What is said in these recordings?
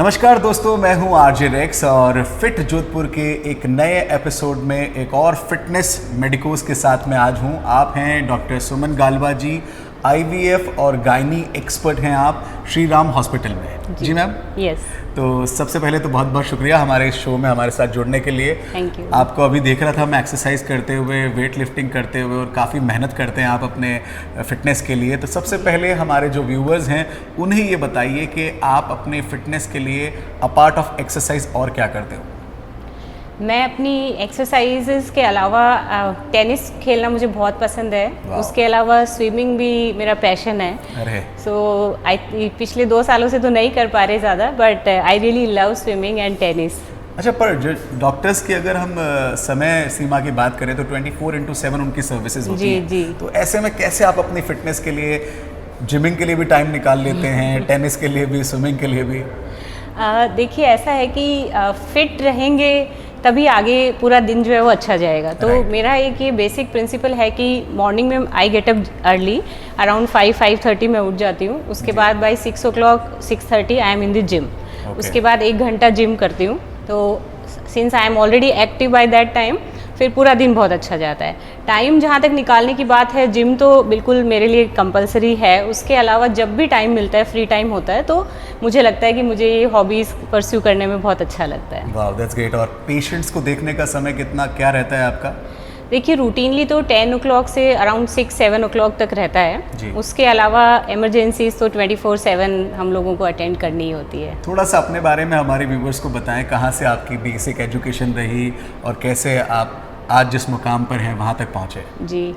नमस्कार दोस्तों, मैं हूं आरजे रेक्स और फिट जोधपुर के एक नए एपिसोड में एक और फिटनेस मेडिकोस के साथ मैं आज हूं। आप हैं डॉक्टर सुमन गालवा जी, आईवीएफ और गायनी एक्सपर्ट हैं आप श्री राम हॉस्पिटल में। जी मैम। यस। तो सबसे पहले तो बहुत बहुत शुक्रिया हमारे इस शो में हमारे साथ जुड़ने के लिए। Thank you. आपको अभी देख रहा था मैं एक्सरसाइज करते हुए, वेट लिफ्टिंग करते हुए, और काफ़ी मेहनत करते हैं आप अपने फिटनेस के लिए। तो सबसे पहले हमारे जो व्यूअर्स हैं उन्हें ये बताइए कि आप अपने फिटनेस के लिए अपार्ट ऑफ एक्सरसाइज और क्या करते हो? मैं अपनी एक्सरसाइजेस के अलावा टेनिस खेलना मुझे बहुत पसंद है। उसके अलावा स्विमिंग भी मेरा पैशन है। अरे सो पिछले 2 सालों से तो नहीं कर पा रहे ज़्यादा, but I really love swimming and tennis. अच्छा, पर जो डॉक्टर्स की अगर हम समय सीमा की बात करें तो 24/7 उनकी सर्विसेज होती हैं। जी। तो ऐसे में कैसे आप अपनी फिटनेस के लिए जिमिंग के लिए भी टाइम निकाल लेते हैं, टेनिस के लिए भी, स्विमिंग के लिए भी? देखिए, ऐसा है कि फिट रहेंगे तभी आगे पूरा दिन जो है वो अच्छा जाएगा। तो मेरा एक ये बेसिक प्रिंसिपल है कि मॉर्निंग में I get up early, around 5-5:30 मैं उठ जाती हूँ। उसके बाद by 6 o'clock 6:30 I am in the gym. उसके बाद 1 घंटा जिम करती हूँ। तो since I am already active by that time, फिर पूरा दिन बहुत अच्छा जाता है। टाइम जहाँ तक निकालने की बात है, जिम तो बिल्कुल मेरे लिए कंपलसरी है। उसके अलावा जब भी टाइम मिलता है, फ्री टाइम होता है, तो मुझे लगता है कि मुझे ये हॉबीज़ परस्यू करने में बहुत अच्छा लगता है। वाह, दैट्स ग्रेट। और पेशेंट्स को देखने का समय कितना क्या रहता है आपका? देखिए, रूटीनली तो 10 o'clock से अराउंड 6-7 o'clock तक रहता है। जी। उसके अलावा इमरजेंसीज तो 24/7 हम लोगों को अटेंड करनी ही होती है। थोड़ा सा अपने बारे में हमारे व्यूवर्स को बताएं, कहाँ से आपकी बेसिक एजुकेशन रही और कैसे आप आज जिस मुकाम पर हैं वहाँ तक पहुँचे? जी,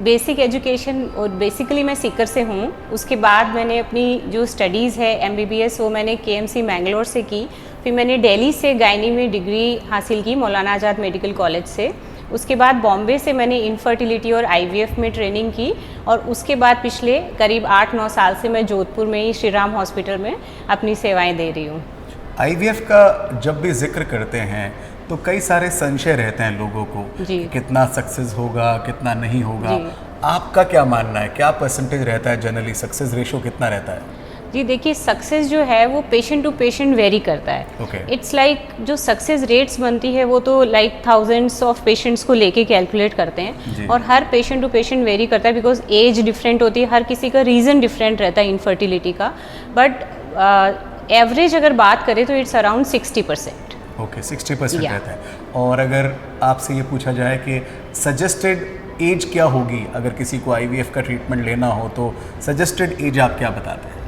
बेसिक एजुकेशन और बेसिकली मैं सीकर से हूँ। उसके बाद मैंने अपनी जो स्टडीज़ है MBBS, वो मैंने KMC मैंगलोर से की। फिर मैंने दिल्ली से गायनी में डिग्री हासिल की मौलाना आज़ाद मेडिकल कॉलेज से। उसके बाद बॉम्बे से मैंने इनफर्टिलिटी और IVF में ट्रेनिंग की, और उसके बाद पिछले करीब 8-9 साल से मैं जोधपुर में ही श्री राम हॉस्पिटल में अपनी सेवाएं दे रही हूँ। IVF का जब भी जिक्र करते हैं तो कई सारे संशय रहते हैं लोगों को कि कितना सक्सेस होगा, कितना नहीं होगा। आपका क्या मानना है? क्या परसेंटेज रहता है जनरली? सक्सेस रेशो कितना रहता है? जी देखिए, सक्सेस जो है वो पेशेंट टू पेशेंट वेरी करता है। इट्स लाइक जो सक्सेस रेट्स बनती है वो तो लाइक थाउजेंड्स ऑफ पेशेंट्स को लेके कैलकुलेट करते हैं, और हर पेशेंट टू पेशेंट वेरी करता है, बिकॉज एज डिफरेंट होती है, हर किसी का रीज़न डिफरेंट रहता है इनफर्टिलिटी का। बट एवरेज अगर बात करें तो इट्स अराउंड 60%। ओके, 60% रहता है। और अगर आपसे ये पूछा जाए कि सजेस्टेड एज क्या होगी अगर किसी को IVF का ट्रीटमेंट लेना हो, तो सजेस्टेड एज आप क्या बताते हैं?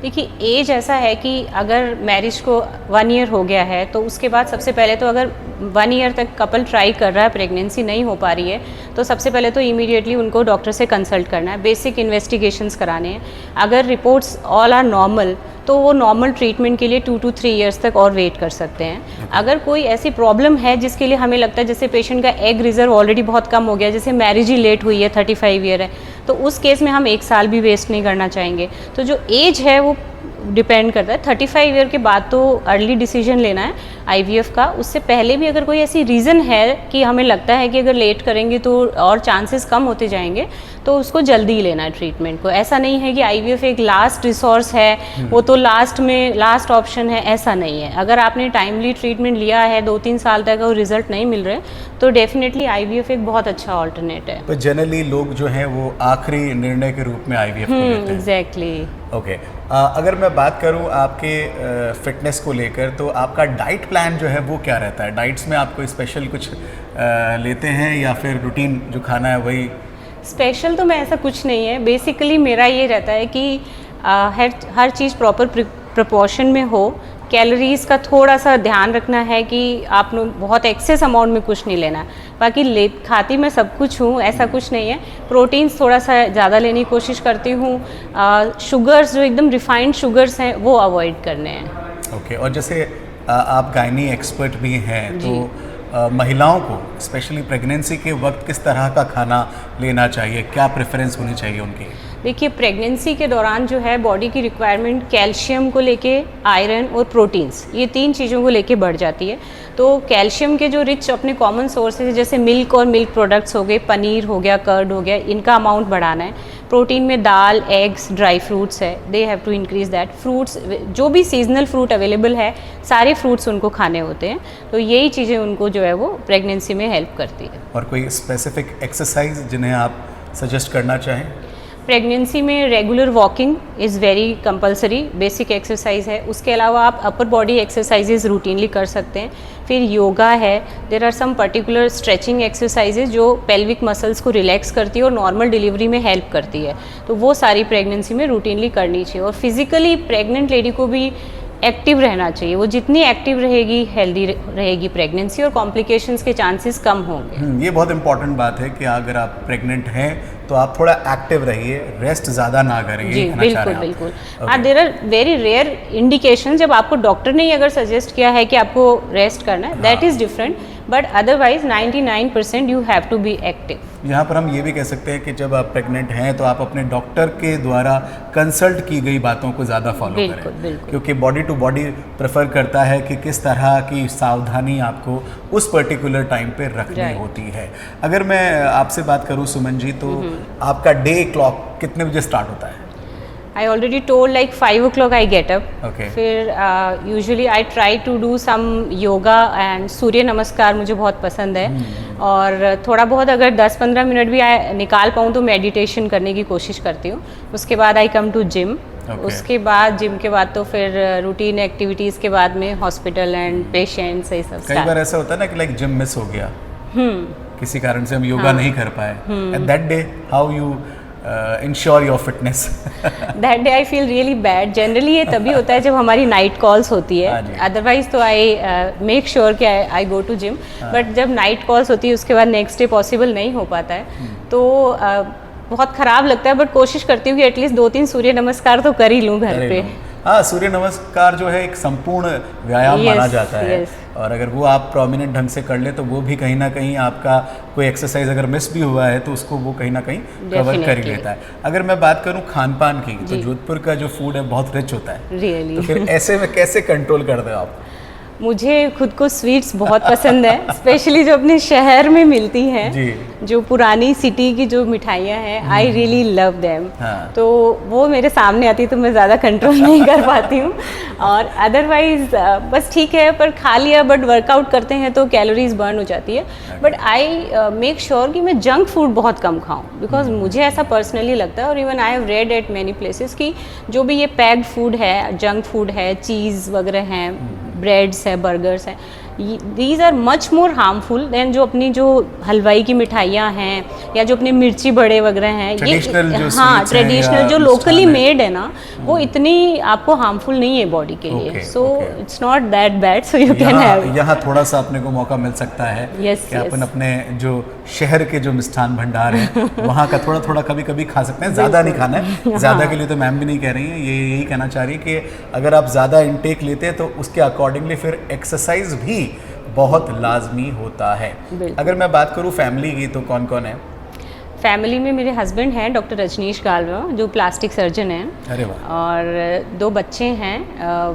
देखिए, एज ऐसा है कि अगर मैरिज को 1 ईयर हो गया है तो उसके बाद सबसे पहले तो अगर 1 ईयर तक कपल ट्राई कर रहा है, प्रेगनेंसी नहीं हो पा रही है, तो सबसे पहले तो इमीडिएटली उनको डॉक्टर से कंसल्ट करना है, बेसिक इन्वेस्टिगेशंस कराने हैं। अगर रिपोर्ट्स ऑल आर नॉर्मल तो वो नॉर्मल ट्रीटमेंट के लिए 2 to 3 ईयर्स तक और वेट कर सकते हैं। अगर कोई ऐसी प्रॉब्लम है जिसके लिए हमें लगता है जैसे पेशेंट का एग रिजर्व ऑलरेडी बहुत कम हो गया, जैसे मैरिज ही लेट हुई है, 35 ईयर है, तो उस केस में हम 1 साल भी वेस्ट नहीं करना चाहेंगे। तो जो एज है वो डिपेंड करता है। 35 ईयर के बाद तो अर्ली डिसीजन लेना है IVF का। उससे पहले भी अगर कोई ऐसी रीज़न है कि हमें लगता है कि अगर लेट करेंगे तो और चांसेस कम होते जाएंगे, तो उसको जल्दी ही लेना है ट्रीटमेंट को। ऐसा नहीं है कि IVF एक लास्ट रिसोर्स है, वो तो लास्ट ऑप्शन है, ऐसा नहीं है। अगर आपने टाइमली ट्रीटमेंट लिया है, 2-3 साल तक और रिजल्ट नहीं मिल रहे, तो डेफिनेटली IVF एक बहुत अच्छा ऑल्टरनेट है। तो जनरली लोग जो हैं वो आखिरी निर्णय के रूप में IVF को लेते हैं। एग्जैक्टली। ओके, अगर मैं बात करूं आपके फिटनेस को लेकर, तो आपका डाइट प्लान जो है वो क्या रहता है? डाइट्स में आप कोई स्पेशल कुछ लेते हैं या फिर रूटीन जो खाना है वही? स्पेशल तो मैं ऐसा कुछ नहीं है। बेसिकली मेरा ये रहता है कि हर चीज़ प्रॉपर प्रोपोर्शन में हो। कैलोरीज़ का थोड़ा सा ध्यान रखना है कि आपने बहुत एक्सेस अमाउंट में कुछ नहीं लेना। बाकी खाती मैं सब कुछ हूँ, ऐसा कुछ नहीं है। प्रोटीन्स थोड़ा सा ज़्यादा लेने की कोशिश करती हूँ। शुगर्स जो एकदम रिफाइंड शुगर्स हैं वो अवॉइड करने हैं। ओके, और जैसे आप गायनी एक्सपर्ट भी हैं, तो महिलाओं को स्पेशली प्रेगनेंसी के वक्त किस तरह का खाना लेना चाहिए? क्या प्रेफरेंस होनी चाहिए उनकी? देखिए, प्रेगनेंसी के दौरान जो है बॉडी की रिक्वायरमेंट कैल्शियम को लेके, आयरन और प्रोटीन्स, ये 3 चीज़ों को लेके बढ़ जाती है। तो कैल्शियम के जो रिच अपने कॉमन सोर्सेज जैसे मिल्क और मिल्क प्रोडक्ट्स हो गए, पनीर हो गया, कर्ड हो गया, इनका अमाउंट बढ़ाना है। प्रोटीन में दाल, एग्स, ड्राई फ्रूट्स है, they have to increase that. Fruits, जो भी सीजनल फ्रूट अवेलेबल है, सारे फ्रूट्स उनको खाने होते हैं, तो यही चीज़ें उनको जो है वो प्रेगनेंसी में हेल्प करती है। और कोई स्पेसिफिक एक्सरसाइज जिन्हें आप सजेस्ट करना चाहें? प्रेगनेंसी में regular walking is very compulsory, basic exercise है। उसके अलावा आप अपर बॉडी एक्सरसाइजेज रूटीनली कर सकते हैं। फिर योगा है, there are some particular stretching exercises जो पेल्विक मसल्स को रिलैक्स करती है और नॉर्मल डिलीवरी में हेल्प करती है, तो वो सारी प्रेगनेंसी में रूटीनली करनी चाहिए। और फिजिकली प्रेग्नेंट लेडी को भी एक्टिव रहना चाहिए, वो जितनी एक्टिव रहेगी हेल्दी रहेगी प्रेगनेंसी, और कॉम्प्लिकेशंस के चांसेस कम होंगे। ये बहुत इंपॉर्टेंट बात है कि अगर आप प्रेग्नेंट हैं तो आप थोड़ा एक्टिव रहिए, रेस्ट ज़्यादा ना करिए। जी बिल्कुल बिल्कुल। हाँ, there are very rare indication, जब आपको डॉक्टर ने ही अगर सजेस्ट किया है कि आपको रेस्ट करना है, that is different, but otherwise 99% you have to be active. यहाँ पर हम ये भी कह सकते हैं कि जब आप प्रेग्नेंट हैं तो आप अपने डॉक्टर के द्वारा कंसल्ट की गई बातों को ज़्यादा फॉलो करें, बिल्कुल। क्योंकि बॉडी टू बॉडी प्रेफर करता है कि किस तरह की सावधानी आपको उस पर्टिकुलर टाइम पे रखनी होती है। अगर मैं आपसे बात करूँ सुमन जी, तो आपका डे क्लॉक कितने बजे स्टार्ट होता है? I already told like 5 o'clock I get up. Okay. फिर usually I try to do some yoga and सूर्य नमस्कार मुझे बहुत पसंद है, और थोड़ा बहुत अगर 10-15 मिनट भी निकाल पाऊँ तो मेडिटेशन करने की कोशिश करती हूँ। उसके बाद आई कम टू जिम। उसके बाद जिम के बाद तो फिर रूटीन एक्टिविटीज़ के बाद में हॉस्पिटल एंड पेशेंट्स ये सब। कई बार ऐसा होता है ना कि लाइक जिम मिस हो गया, किसी कारण से हम योगा नहीं कर पाए, at that day how you ensure your fitness? That day I feel really bad. Generally ये तभी होता है जब हमारी नाइट कॉल्स होती है, अदरवाइज तो आई मेक श्योर कि आई गो टू जिम, बट जब नाइट कॉल्स होती है उसके बाद नेक्स्ट डे पॉसिबल नहीं हो पाता है, तो बहुत ख़राब लगता है, बट कोशिश करती हूँ कि एटलीस्ट 2-3 सूर्य नमस्कार तो कर ही लूँ घर पे। हाँ, सूर्य नमस्कार जो है एक संपूर्ण व्यायाम माना जाता है, और अगर वो आप प्रोमिनेंट ढंग से कर ले तो वो भी कहीं ना कहीं आपका कोई एक्सरसाइज अगर मिस भी हुआ है तो उसको वो कहीं ना कहीं कवर कर ही लेता है। अगर मैं बात करूँ खान पान की, तो जोधपुर का जो फूड है बहुत रिच होता है, तो फिर ऐसे में कैसे कंट्रोल करते हो आप? मुझे खुद को स्वीट्स बहुत पसंद है, स्पेशली जो अपने शहर में मिलती हैं, जो पुरानी सिटी की जो मिठाइयाँ हैं, आई रियली लव देम। तो वो मेरे सामने आती तो मैं ज़्यादा कंट्रोल नहीं कर पाती हूँ, और अदरवाइज बस ठीक है, पर खा लिया, बट वर्कआउट करते हैं तो कैलोरीज बर्न हो जाती है। बट आई मेक श्योर कि मैं जंक फूड बहुत कम खाऊँ, बिकॉज मुझे ऐसा पर्सनली लगता है, और even I have read at many places कि जो भी ये पैक्ड फूड है, जंक फूड है, चीज़ वगैरह हैं, ब्रेड्स है, बर्गर्स हैं, these are much more harmful than जो अपनी जो हलवाई की मिठाइयाँ हैं, या जो अपने मिर्ची बड़े वगैरह हैं, ये हाँ ट्रेडिशनल जो लोकली मेड है ना, वो इतनी आपको हार्मफुल नहीं है बॉडी के लिए। So it's not that bad, so you can have. यहाँ थोड़ा सा अपने को मौका मिल सकता है कि अपन अपने जो शहर के जो मिष्ठान भंडार है वहाँ का थोड़ा थोड़ा कभी कभी खा सकते हैं, ज़्यादा नहीं खाना है। ज़्यादा के लिए तो मैम भी नहीं कह रही हैं, ये यही कहना चाह रही है कि अगर आप ज़्यादा इनटेक लेते हैं तो उसके अकॉर्डिंगली फिर एक्सरसाइज भी बहुत लाजमी होता है। अगर मैं बात करूँ फैमिली की, तो कौन कौन है फैमिली में? मेरे हस्बैंड हैं डॉक्टर रजनीश गालवा, जो प्लास्टिक सर्जन हैं। अरे वाह। और 2 बच्चे हैं,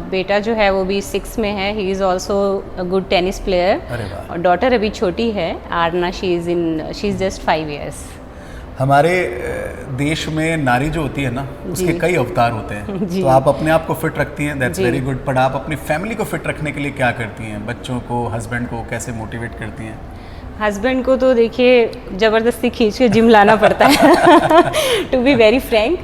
बेटा जो है वो भी 6 में है, he is also a good tennis player. अरे वाह। और डॉटर अभी छोटी है, Aarna, she is just 5 years। हमारे देश में नारी जो होती है ना, उसके कई अवतार होते हैं, तो आप अपने आप को फिट रखती हैं, दैट्स वेरी गुड, बट आप अपनी फैमिली को फिट रखने के लिए क्या करती हैं? बच्चों को, हस्बैंड को कैसे मोटिवेट करती हैं? हस्बैंड को तो देखिए ज़बरदस्ती खींच के जिम लाना पड़ता है, to be very frank,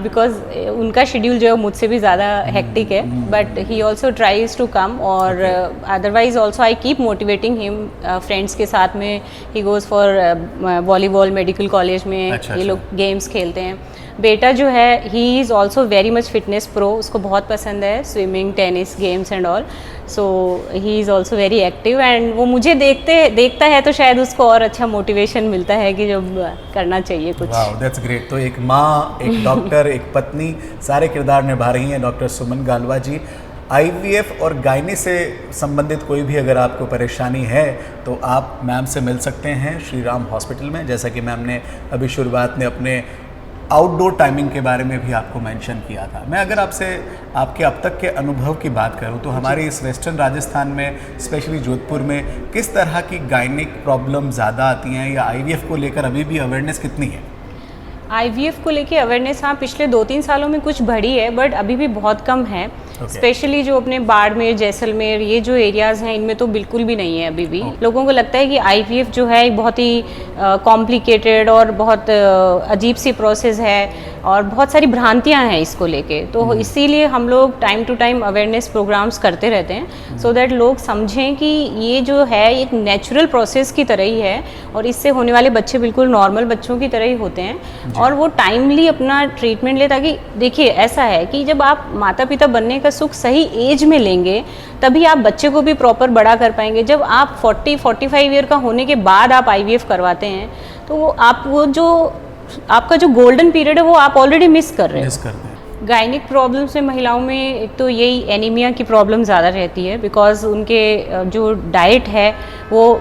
because उनका शेड्यूल जो है मुझसे भी ज़्यादा हेक्टिक है, but he also tries to come, और otherwise also I keep motivating him. Friends के साथ में he goes for volleyball, medical college में ये लोग गेम्स खेलते हैं। बेटा जो है he is also very much fitness pro, उसको बहुत पसंद है swimming, tennis, games and all, so he is also very active, and वो मुझे देखता है तो शायद उसको और अच्छा मोटिवेशन मिलता है कि जब करना चाहिए कुछ। Wow, that's great. तो एक माँ, एक डॉक्टर, एक पत्नी, सारे किरदार निभा रही हैं डॉक्टर सुमन गालवा जी। IVF और गायनी से संबंधित कोई भी अगर आपको परेशानी है तो आप मैम से मिल सकते हैं श्री राम हॉस्पिटल में, जैसा कि मैम ने अभी शुरुआत में अपने आउटडोर टाइमिंग के बारे में भी आपको मेंशन किया था। मैं अगर आपसे आपके अब तक के अनुभव की बात करूं तो हमारे इस वेस्टर्न राजस्थान में, स्पेशली जोधपुर में, किस तरह की गायनिक प्रॉब्लम ज़्यादा आती हैं, या IVF को लेकर अभी भी अवेयरनेस कितनी है? आईवीएफ को लेके अवेयरनेस हाँ पिछले 2-3 सालों में कुछ बढ़ी है, बट अभी भी बहुत कम है। स्पेशली जो अपने बाड़मेर, जैसलमेर, ये जो एरियाज़ हैं इनमें तो बिल्कुल भी नहीं है अभी भी। लोगों को लगता है कि आईवीएफ जो है एक बहुत ही कॉम्प्लिकेटेड और बहुत अजीब सी प्रोसेस है और बहुत सारी भ्रांतियां हैं इसको लेके। तो इसीलिए हम लोग time to time awareness programs करते रहते हैं, सो दैट लोग समझें कि ये जो है एक नेचुरल प्रोसेस की तरह ही है और इससे होने वाले बच्चे बिल्कुल नॉर्मल बच्चों की तरह ही होते हैं और वो टाइमली अपना ट्रीटमेंट ले। ताकि देखिए ऐसा है कि जब आप माता पिता बनने का सुख सही एज में लेंगे तभी आप बच्चे को भी प्रॉपर बड़ा कर पाएंगे। जब आप 40-45 ईयर का होने के बाद आप आईवीएफ करवाते हैं तो वो आप वो जो आपका जो गोल्डन पीरियड है वो आप ऑलरेडी मिस कर रहे हैं। गायनिक प्रॉब्लम्स में महिलाओं में एक तो यही एनीमिया की प्रॉब्लम ज़्यादा रहती है, बिकॉज उनके जो डाइट है वो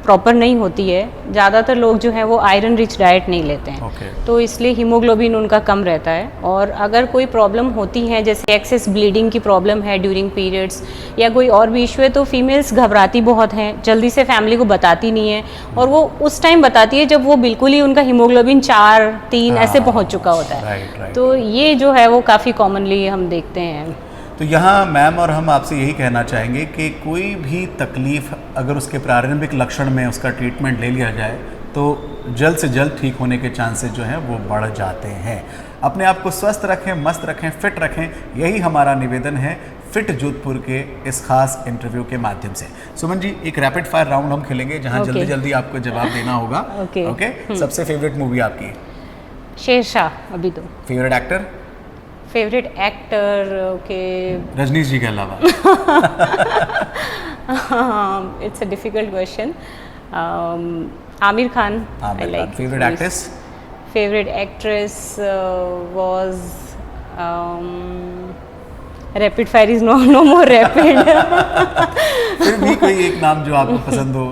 प्रॉपर नहीं होती है। ज़्यादातर लोग जो हैं वो आयरन रिच डाइट नहीं लेते हैं, तो इसलिए हीमोग्लोबिन उनका कम रहता है। और अगर कोई प्रॉब्लम होती है जैसे एक्सेस ब्लीडिंग की प्रॉब्लम है ड्यूरिंग पीरियड्स या कोई और भी इशू है, तो फीमेल्स घबराती बहुत हैं, जल्दी से फैमिली को बताती नहीं है और वो उस टाइम बताती है जब वो बिल्कुल ही उनका हीमोग्लोबिन 4-3 ऐसे पहुँच चुका होता है। तो ये जो है वो काफ़ी कॉमनली हम देखते हैं। तो यहाँ मैम और हम आपसे यही कहना चाहेंगे कि कोई भी तकलीफ़ अगर उसके प्रारंभिक लक्षण में उसका ट्रीटमेंट ले लिया जाए तो जल्द से जल्द ठीक होने के चांसेस जो हैं वो बढ़ जाते हैं। अपने आप को स्वस्थ रखें, मस्त रखें, फिट रखें, यही हमारा निवेदन है फिट जोधपुर के इस खास इंटरव्यू के माध्यम से। सुमन जी, एक रैपिड फायर राउंड हम खेलेंगे जहाँ जल्दी जल्दी आपको जवाब देना होगा। ओके। सबसे फेवरेट मूवी आपकी? शेरशाह। अभी तो favourite actor? Favourite actor okay, Rajneesh ji के अलावा? It's a difficult question. Aamir Khan. I like. Favourite actress? Favourite actress was rapid fire is no more rapid. फिर भी कोई एक नाम जो आपको पसंद हो?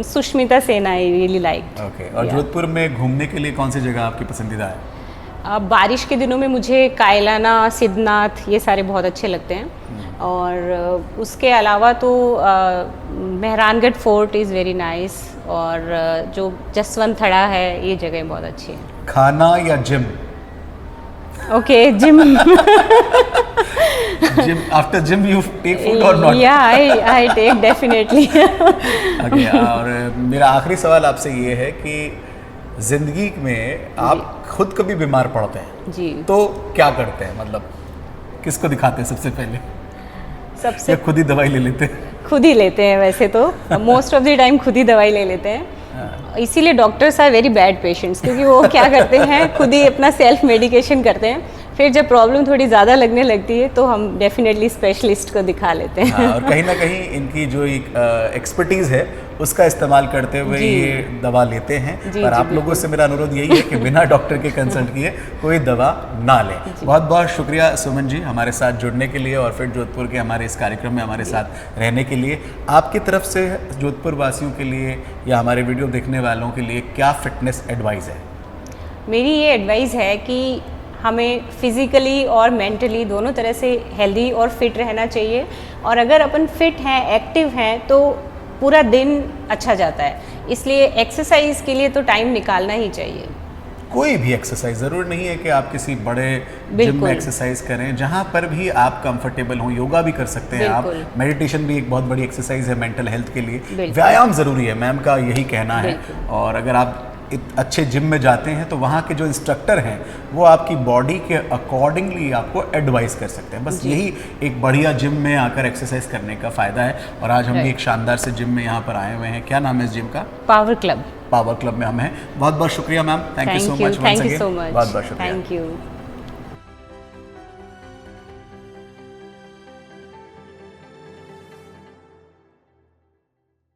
Sushmita Sen I really like. Okay. और जोधपुर में घूमने के लिए कौन सी जगह आपकी पसंदीदा है? बारिश के दिनों में मुझे कायलाना, सिद्धनाथ ये सारे बहुत अच्छे लगते हैं। और उसके अलावा तो Mehrangarh fort is very nice और जो जसवंत थड़ा है ये जगह बहुत अच्छी है। खाना या gym? Okay, gym. Gym after gym you take food or not? या आई टेक डेफिनेटली। ओके। और मेरा आखिरी सवाल आपसे ये है कि जिंदगी में आप खुद कभी बीमार पड़ते हैं जी, तो क्या करते हैं? मतलब किसको दिखाते हैं सबसे पहले? सबसे खुद ही दवाई ले लेते हैं? खुद ही लेते हैं वैसे तो, मोस्ट ऑफ द टाइम खुद ही दवाई ले लेते हैं। इसीलिए doctors are very bad patients, क्योंकि वो क्या करते हैं खुद ही अपना सेल्फ मेडिकेशन करते हैं। फिर जब प्रॉब्लम थोड़ी ज़्यादा लगने लगती है तो हम डेफिनेटली स्पेशलिस्ट को दिखा लेते हैं। हाँ, और कहीं ना कहीं इनकी जो एक एक्सपर्टीज़ है उसका इस्तेमाल करते हुए ये दवा लेते हैं। पर आप लोगों से मेरा अनुरोध यही है कि बिना डॉक्टर के कंसल्ट किए कोई दवा ना लें। बहुत बहुत शुक्रिया सुमन जी हमारे साथ जुड़ने के लिए और फिर जोधपुर के हमारे इस कार्यक्रम में हमारे साथ रहने के लिए। आपकी तरफ से जोधपुर वासियों के लिए या हमारे वीडियो देखने वालों के लिए क्या फिटनेस एडवाइस है? मेरी ये एडवाइस है कि हमें फिज़िकली और मेंटली दोनों तरह से हेल्दी और फिट रहना चाहिए। और अगर अपन फिट हैं, एक्टिव हैं, तो पूरा दिन अच्छा जाता है। इसलिए एक्सरसाइज के लिए तो टाइम निकालना ही चाहिए। कोई भी एक्सरसाइज, ज़रूर नहीं है कि आप किसी बड़े जिम में एक्सरसाइज करें, जहाँ पर भी आप कंफर्टेबल हों। योगा भी कर सकते हैं आप, मेडिटेशन भी एक बहुत बड़ी एक्सरसाइज है मेंटल हेल्थ के लिए। व्यायाम ज़रूरी है, मैम का यही कहना है। और अगर आप अच्छे जिम में जाते हैं तो वहाँ के जो इंस्ट्रक्टर हैं वो आपकी बॉडी के अकॉर्डिंगली आपको एडवाइस कर सकते हैं। बस यही एक बढ़िया जिम में आकर एक्सरसाइज करने का फ़ायदा है। और आज हम भी एक शानदार से जिम में यहाँ पर आए हुए हैं। क्या नाम है इस जिम का? Power club. पावर क्लब में हम हैं। बहुत बहुत शुक्रिया ma'am, thank you so much. Thank you so much, बहुत बहुत शुक्रिया। Thank you.